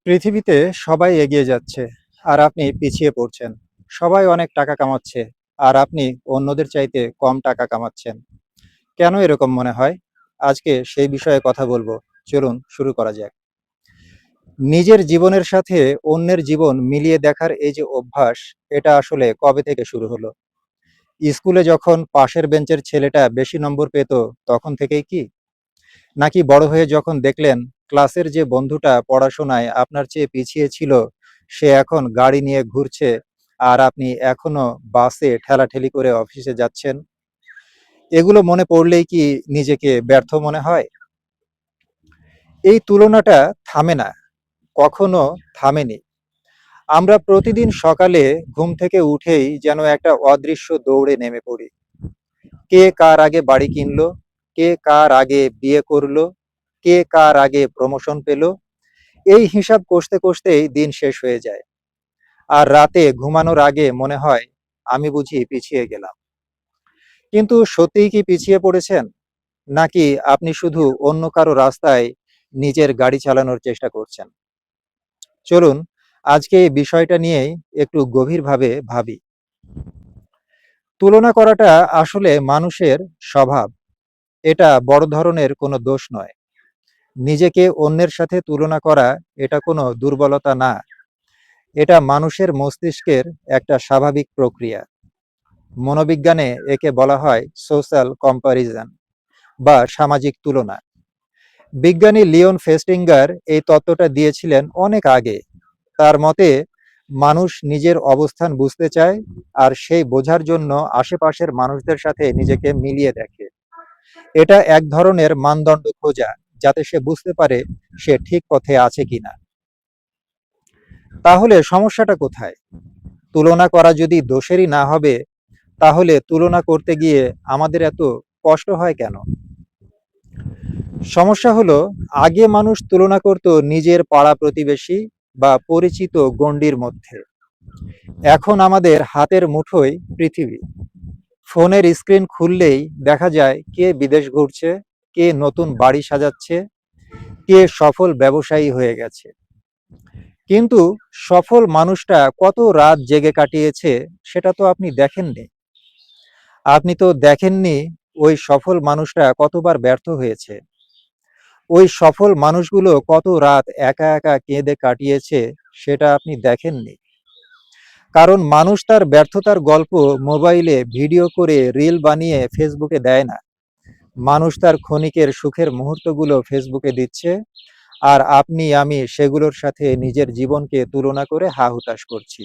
পৃথিবীতে সবাই এগিয়ে যাচ্ছে আর আপনি পিছিয়ে পড়ছেন। সবাই অনেক টাকা কামাচ্ছে আর আপনি অন্যদের চাইতে কম টাকা কামাচ্ছেন। কেন এরকম মনে হয়? আজকে সেই বিষয়ে কথা বলবো। চলুন শুরু করা যাক। নিজের জীবনের সাথে অন্যের জীবন মিলিয়ে দেখার এই যে অভ্যাস, এটা আসলে কবে থেকে শুরু হলো? স্কুলে যখন পাশের বেঞ্চের ছেলেটা বেশি নম্বর পেত, তখন থেকেই কি? নাকি বড় হয়ে যখন দেখলেন ক্লাসের যে বন্ধুটা পড়াশোনায় আপনার চেয়ে পিছিয়ে ছিল, সে এখন গাড়ি নিয়ে ঘুরছে আর আপনি এখনো বাসে ঠেলাঠেলি করে অফিসে যাচ্ছেন? এগুলো মনে পড়লেই কি নিজেকে ব্যর্থ মনে হয়? এই তুলনাটা থামে না, কখনো থামেনি। আমরা প্রতিদিন সকালে ঘুম থেকে উঠেই যেন একটা অদৃশ্য দৌড়ে নেমে পড়ি। কে কার আগে বাড়ি কিনলো, কে কার আগে বিয়ে করলো, কে কার আগে প্রমোশন পেল, এই হিসাব কষতে কষতেই দিন শেষ হয়ে যায়। আর রাতে ঘুমানোর আগে মনে হয়, আমি বুঝি পিছিয়ে গেলাম। কিন্তু সত্যিই কি পিছিয়ে পড়েছেন? নাকি আপনি শুধু অন্য কারো রাস্তায় নিজের গাড়ি চালানোর চেষ্টা করছেন? চলুন আজকে এই বিষয়টা নিয়েই একটু গভীরভাবে ভাবি। তুলনা করাটা আসলে মানুষের স্বভাব। এটা বড় ধরনের কোনো দোষ নয়। নিজেকে অন্যের সাথে তুলনা করা এটা কোনো দুর্বলতা না। এটা মানুষের মস্তিষ্কের একটা স্বাভাবিক প্রক্রিয়া। মনোবিজ্ঞানে একে বলা হয় সোশ্যাল কম্পারিজন বা সামাজিক তুলনা। বিজ্ঞানী লিওন ফেস্টিঙ্গার এই তত্ত্বটা দিয়েছিলেন অনেক আগে। তার মতে, মানুষ নিজের অবস্থান বুঝতে চায় আর সেই বোঝার জন্য আশেপাশের মানুষদের সাথে নিজেকে মিলিয়ে দেখে। এটা এক ধরনের মানদণ্ড খোঁজা, যাতে সে বুঝতে পারে সে ঠিক পথে আছে কিনা। তাহলে সমস্যাটা কোথায়? তুলনা করা যদি দোষেরই না হবে, তাহলে তুলনা করতে গিয়ে আমাদের এত কষ্ট হয় কেন? সমস্যা হলো, আগে মানুষ তুলনা করত নিজের পাড়া প্রতিবেশী বা পরিচিত গণ্ডির মধ্যে। এখন আমাদের হাতের মুঠোয় পৃথিবী। ফোনের স্ক্রিন খুললেই দেখা যায় কে বিদেশ ঘুরছে, কে নতুন বাড়ি সাজাচ্ছে, কে সফল ব্যবসায়ী হয়ে গেছে। কিন্তু সফল মানুষটা কত রাত জেগে কাটিয়েছে, সেটা তো আপনি দেখেননি। আপনি তো দেখেননি ওই সফল মানুষটা কতবার ব্যর্থ হয়েছে। ওই সফল মানুষগুলো কত রাত একা একা কেঁদে কাটিয়েছে, সেটা আপনি দেখেননি। কারণ মানুষ তার ব্যর্থতার গল্প মোবাইলে ভিডিও করে রিল বানিয়ে ফেসবুকে দেয় না। মানুষ তার ক্ষণিকের সুখের মুহূর্তগুলো ফেসবুকে দিচ্ছে, আর আপনি আমি সেগুলোর সাথে নিজের জীবনকে তুলনা করে হা হুতাশ করছি।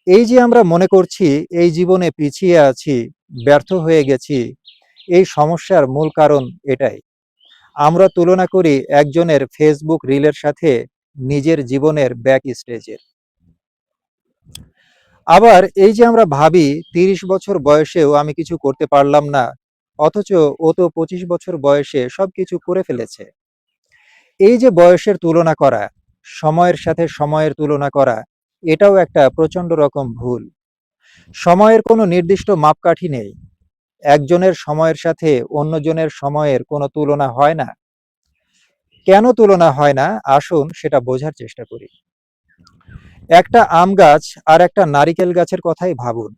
এই যে আমরা মনে করছি এই জীবনে পিছিয়ে আছি, ব্যর্থ হয়ে গেছি, এই সমস্যার মূল কারণ এটাই। আমরা তুলনা করি একজনের ফেসবুক রিলের সাথে নিজের জীবনের ব্যাক স্টেজের। আবার এই যে আমরা ভাবি ৩০ বছর বয়সেও আমি কিছু করতে পারলাম না, অথচ ও তো ২৫ বছর বয়সে সবকিছু করে ফেলেছে। এই যে বয়সের তুলনা করা, সময়ের সাথে সময়ের তুলনা করা, এটাও একটা প্রচন্ড রকম ভুল। সময়ের কোনো নির্দিষ্ট মাপকাঠি নেই। একজনের সময়ের সাথে অন্যজনের সময়ের কোনো তুলনা হয় না। কেন তুলনা হয় না, আসুন সেটা বোঝার চেষ্টা করি। একটা আম গাছ আর একটা নারিকেল গাছের কথাই ভাবুন।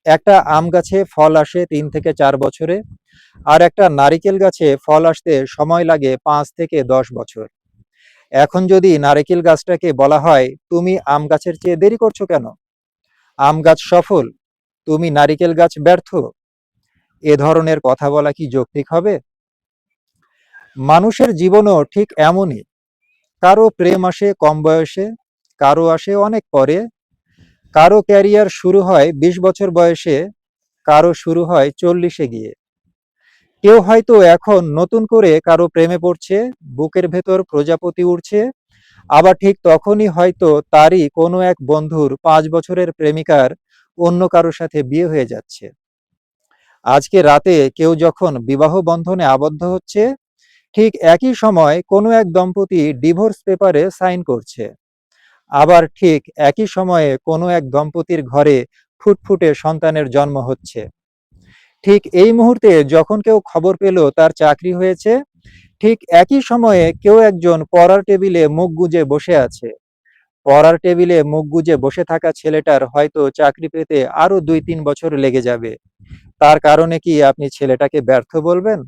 একটা আম গাছে ফল আসে ৩ থেকে ৪ বছরে, আর একটা নারিকেল গাছে ফল আসতে সময় লাগে ৫ থেকে ১০ বছর। এখন যদি নারিকেল গাছটাকে বলা হয়, তুমি আম গাছের চেয়ে দেরি করছো কেন? আম গাছ সফল, তুমি নারিকেল গাছ ব্যর্থ। এ ধরনের কথা বলা কি যৌক্তিক হবে? মানুষের জীবনও ঠিক এমনই। কারো প্রেম আসে কম বয়সে, কারো আসে অনেক পরে, কারো ক্যারিয়ার শুরু হয় ২০ বছর বয়সে, কারো শুরু হয় ৪০-এ গিয়ে। কেউ হয়তো এখন নতুন করে কারো প্রেমে পড়ছে, বুকের ভেতর প্রজাপতি উড়ছে। আবার ঠিক তখনই হয়তো তারই কোনো এক বন্ধুর ৫ বছরের প্রেমিকার অন্য কারোর সাথে বিয়ে হয়ে যাচ্ছে। আজকে রাতে কেউ যখন বিবাহ বন্ধনে আবদ্ধ হচ্ছে, ঠিক একই সময় কোনো এক দম্পতি ডিভোর্স পেপারে সাইন করছে। আবার ঠিক একই সময়ে কোনো এক দম্পতির ঘরে ফুটফুটে সন্তানের জন্ম হচ্ছে। ঠিক এই মুহূর্তে যখন কেউ খবর পেল তার চাকরি হয়েছে, ঠিক একই সময়ে কেউ একজন পড়ার টেবিলে মুখ গুজে বসে আছে। পড়ার টেবিলে মুখ গুজে বসে থাকা ছেলেটার হয়তো চাকরি পেতে আরো ২-৩ বছর লেগে যাবে। তার কারণে কি আপনি ছেলেটাকে ব্যর্থ বলবেন?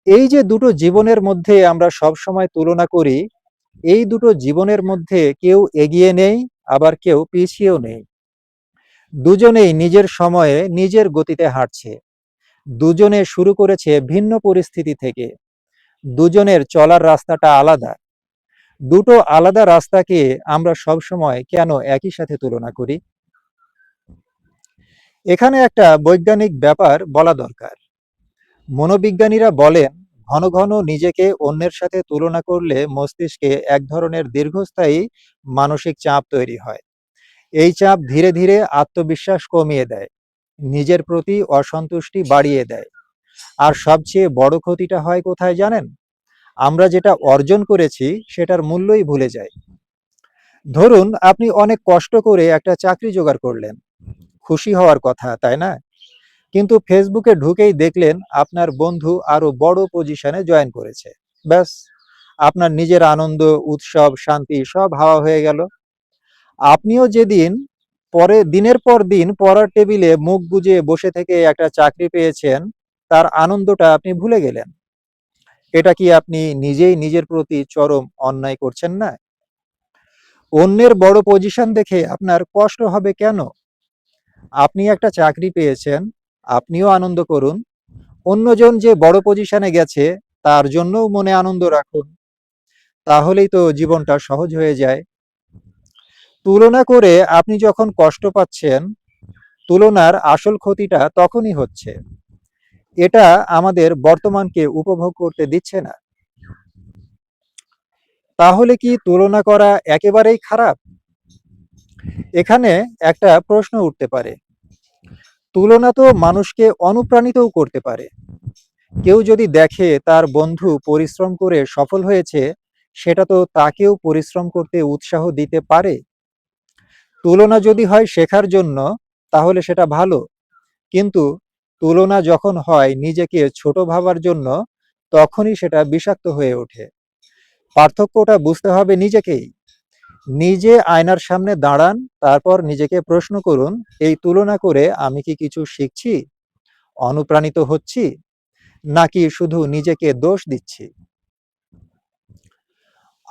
এই যে দুটো জীবনের মধ্যে আমরা সবসময় তুলনা করি, এই দুটো জীবনের মধ্যে কেউ এগিয়ে নেই, আবার কেউ পিছিয়েও নেই। দুজনেই নিজের সময়ে নিজের গতিতে হাঁটছে। দুজনে শুরু করেছে ভিন্ন পরিস্থিতি থেকে। দুজনের চলার রাস্তাটা আলাদা। দুটো আলাদা রাস্তাকে আমরা সবসময় কেন একই সাথে তুলনা করি? এখানে একটা বৈজ্ঞানিক ব্যাপার বলা দরকার। মনোবিজ্ঞানীরা বলেন, ঘন ঘন নিজেকে অন্যের সাথে তুলনা করলে মস্তিষ্কে এক ধরনের দীর্ঘস্থায়ী মানসিক চাপ তৈরি হয়। এই চাপ ধীরে ধীরে আত্মবিশ্বাস কমিয়ে দেয়, নিজের প্রতি অসন্তুষ্টি বাড়িয়ে দেয়। আর সবচেয়ে বড় ক্ষতিটা হয় কোথায় জানেন? আমরা যেটা অর্জন করেছি সেটার মূল্যই ভুলে যাই। ধরুন আপনি অনেক কষ্ট করে একটা চাকরি জোগাড় করলেন, খুশি হওয়ার কথা, তাই না? কিন্তু ফেসবুকে ঢুকেই দেখলেন আপনার বন্ধু আরো বড় পজিশনে জয়েন করেছে। ব্যাস, আপনার নিজের আনন্দ, উৎসব, শান্তি সব হাওয়া হয়ে গেল। আপনিও যেদিন পরে দিনের পর দিন পড়ার টেবিলে মুখ গুজে বসে থেকে একটা চাকরি পেয়েছেন, তার আনন্দটা আপনি ভুলে গেলেন। এটা কি আপনি নিজেই নিজের প্রতি চরম অন্যায় করছেন না? অন্যের বড় পজিশন দেখে আপনার কষ্ট হবে কেন? আপনি একটা চাকরি পেয়েছেন, আপনিও আনন্দ করুন। অন্যজন যে বড় পজিশনে গেছে তার জন্যও মনে আনন্দ রাখুন। তাহলেই তো জীবনটা সহজ হয়ে যায়। তুলনা করে আপনি যখন কষ্ট পাচ্ছেন, তুলনার আসল ক্ষতিটা তখনই হচ্ছে। এটা আমাদের বর্তমানকে উপভোগ করতে দিচ্ছে না। তাহলে কি তুলনা করা একেবারেই খারাপ? এখানে একটা প্রশ্ন উঠতে পারে। তুলনা তো মানুষকে অনুপ্রাণিতও করতে পারে। কেউ যদি দেখে তার বন্ধু পরিশ্রম করে সফল হয়েছে, সেটা তো তাকেও পরিশ্রম করতে উৎসাহ দিতে পারে। তুলনা যদি হয় শেখার জন্য, তাহলে সেটা ভালো। কিন্তু তুলনা যখন হয় নিজেকে ছোট ভাবার জন্য, তখনই সেটা বিষাক্ত হয়ে ওঠে। পার্থক্যটা বুঝতে হবে নিজেকেই। নিজে আয়নার সামনে দাঁড়ান, তারপর নিজেকে প্রশ্ন করুন, এই তুলনা করে আমি কি কিছু শিখছি, অনুপ্রাণিত হচ্ছি, নাকি শুধু নিজেকে দোষ দিচ্ছি?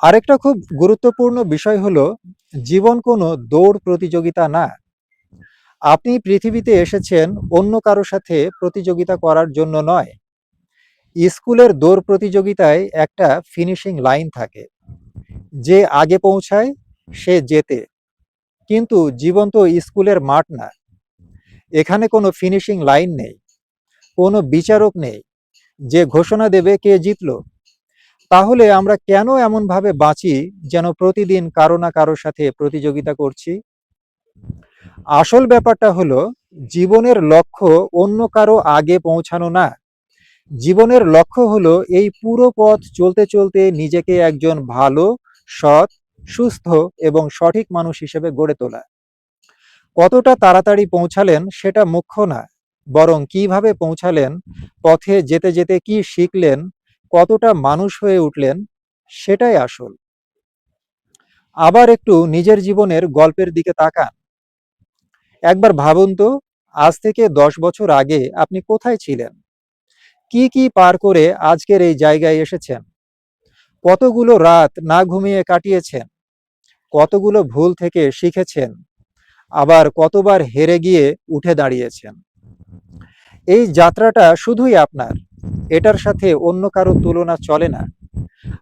আরেকটা খুব গুরুত্বপূর্ণ বিষয় হলো, জীবন কোনো দৌড় প্রতিযোগিতা না। আপনি পৃথিবীতে এসেছেন অন্য কারো সাথে প্রতিযোগিতা করার জন্য নয়। স্কুলের দৌড় প্রতিযোগিতায় একটা ফিনিশিং লাইন থাকে, যে আগে পৌঁছায় সে জেতে। কিন্তু জীবন তো স্কুলের মাঠ না। এখানে কোনো ফিনিশিং লাইন নেই, কোনো বিচারক নেই যে ঘোষণা দেবে কে জিতলো। তাহলে আমরা কেন এমনভাবে বাঁচি যেন প্রতিদিন কারো না কারোর সাথে প্রতিযোগিতা করছি? আসল ব্যাপারটা হলো, জীবনের লক্ষ্য অন্য কারো আগে পৌঁছানো না। জীবনের লক্ষ্য হলো এই পুরো পথ চলতে চলতে নিজেকে একজন ভালো, সৎ, সুস্থ এবং সঠিক মানুষ হিসেবে গড়ে তোলা। কতটা তাড়াতাড়ি পৌঁছালেন সেটা মুখ্য না, বরং কিভাবে পৌঁছালেন, পথে যেতে যেতে কি শিখলেন, কতটা মানুষ হয়ে উঠলেন, সেটাই আসল। আবার একটু নিজের জীবনের গল্পের দিকে তাকান। একবার ভাবুন তো, আজ থেকে 10 বছর আগে আপনি কোথায় ছিলেন? কি কি পার করে আজকের এই জায়গায় এসেছেন? কতগুলো রাত না ঘুমিয়ে কাটিয়েছেন? কতগুলো ভুল থেকে শিখেছেন? আবার কতবার হেরে গিয়ে উঠে দাঁড়িয়েছেন? এই যাত্রাটা শুধুই আপনার। এটার সাথে অন্য কারো তুলনা চলে না।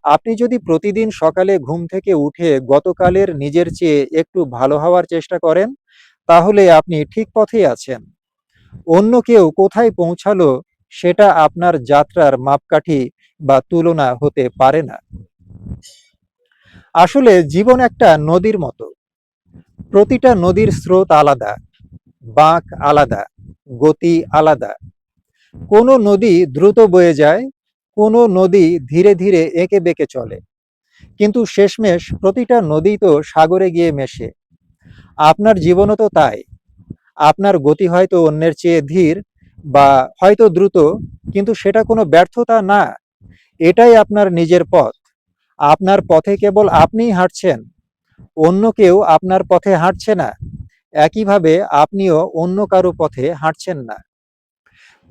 আপনি যদি প্রতিদিন সকালে ঘুম থেকে উঠে গতকালের নিজের চেয়ে একটু ভালো হওয়ার চেষ্টা করেন, তাহলে আপনি ঠিক পথেই আছেন। অন্য কেউ কোথায় পৌঁছালো সেটা আপনার যাত্রার মাপকাঠি বা তুলনা হতে পারে না। আসলে জীবন একটা নদীর মতো। প্রতিটা নদীর স্রোত আলাদা, বাঁক আলাদা, গতি আলাদা। কোনো নদী দ্রুত বয়ে যায়, কোনো নদী ধীরে ধীরে এঁকে বেঁকে চলে। কিন্তু শেষমেশ প্রতিটা নদী তো সাগরে গিয়ে মেশে। আপনার জীবনও তো তাই। আপনার গতি হয়তো অন্যের চেয়ে ধীর বা হয়তো দ্রুত, কিন্তু সেটা কোনো ব্যর্থতা না। এটাই আপনার নিজের পথ। আপনার পথে কেবল আপনিই হাঁটছেন, অন্য কেউ আপনার পথে হাঁটছে না। একইভাবে আপনিও অন্য কারো পথে হাঁটছেন না।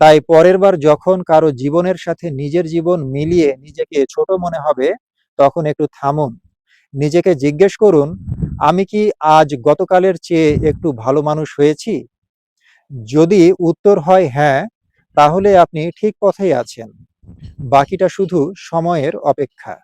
তাই পরের বার যখন কারো জীবনের সাথে নিজের জীবন মিলিয়ে নিজেকে ছোট মনে হবে, তখন একটু থামুন। নিজেকে জিজ্ঞেস করুন, আমি কি আজ গতকালের চেয়ে একটু ভালো মানুষ হয়েছি? যদি উত্তর হয় হ্যাঁ, তাহলে আপনি ঠিক পথেই আছেন। বাকিটা শুধু সময়ের অপেক্ষা।